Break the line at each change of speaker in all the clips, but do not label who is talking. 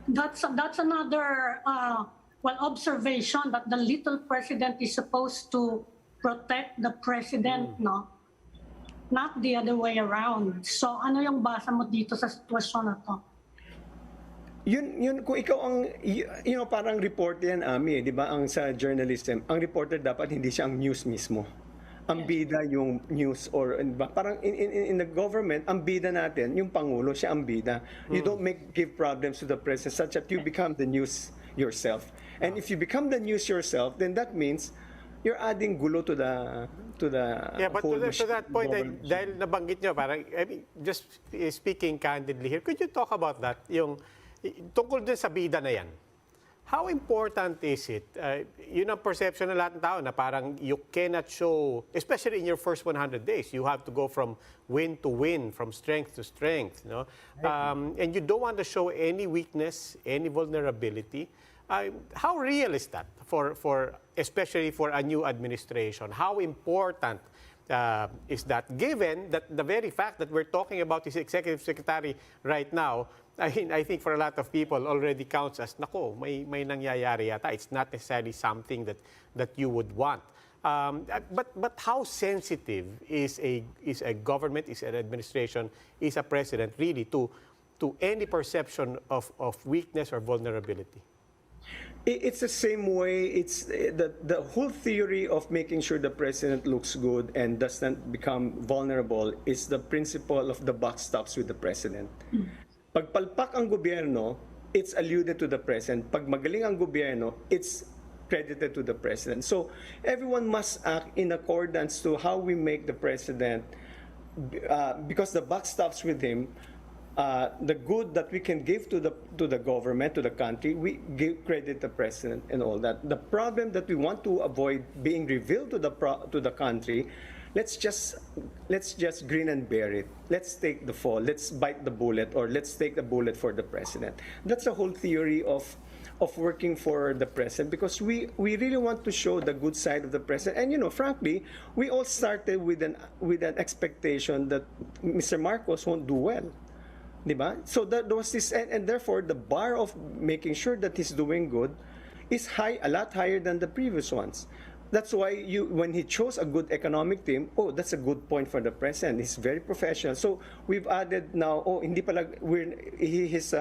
That's another observation that the little president is supposed to protect the president, no? Not the other way around. So ano yung basa mo dito sa sitwasyon na to?
Yun kung ikaw ang parang reporter yan, Ami, di ba? Ang sa journalism, ang reporter dapat hindi siya ang news mismo. Ang bida yung news, or parang in the government, ang bida natin, yung pangulo, siya ang bida. You don't give problems to the president such that you become the news yourself. And if you become the news yourself, then that means you're adding gulo to the
but
whole
to that point, dahil nabanggit nyo, parang, I mean, just speaking candidly here, could you talk about that? Yung tungkol din sa bida na yan. How important is it? Yun ang perception ng lahat ng tao na parang you cannot show, especially in your first 100 days, you have to go from win to win, from strength to strength. No? And you don't want to show any weakness, any vulnerability. How real is that, especially for a new administration? How important is that, given that the very fact that we're talking about his executive secretary right now, I think for a lot of people already counts as, nako, may nangyayari yata. It's not necessarily something that you would want. But how sensitive is a government, is an administration, is a president really to any perception of weakness or vulnerability?
It's the same way. It's the whole theory of making sure the president looks good and doesn't become vulnerable is the principle of the buck stops with the president. Pag palpak ang gobyerno, it's alluded to the president. Pag magaling ang gobyerno, it's credited to the president. So everyone must act in accordance to how we make the president, because the buck stops with him. The good that we can give to the government, to the country, we give credit to the president and all that. The problem that we want to avoid being revealed to the country, let's just grin and bear it. Let's take the fall. Let's bite the bullet, or let's take the bullet for the president. That's the whole theory of working for the president, because we really want to show the good side of the president. And frankly, we all started with an expectation that Mr. Marcos won't do well. Diba? So there was this, and therefore the bar of making sure that he's doing good is a lot higher than the previous ones. That's why when he chose a good economic team, that's a good point for the president. He's very professional. So we've added now, hindi pala, he's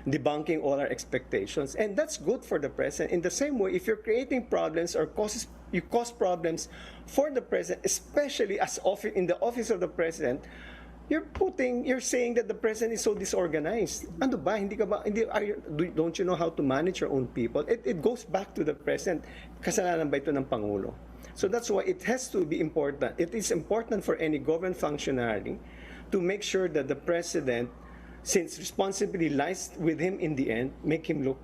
debunking all our expectations. And that's good for the president. In the same way, if you're creating problems or you cause problems for the president, especially in the office of the president, you're saying that the president is so disorganized. Ano ba? Don't you know how to manage your own people? It goes back to the president. Kasalanan ba ito ng Pangulo? So that's why it has to be important. It is important for any government functionary to make sure that the president, since responsibility lies with him in the end, make him look,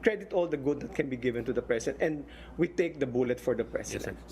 credit all the good that can be given to the president, and we take the bullet for the president.
Yes,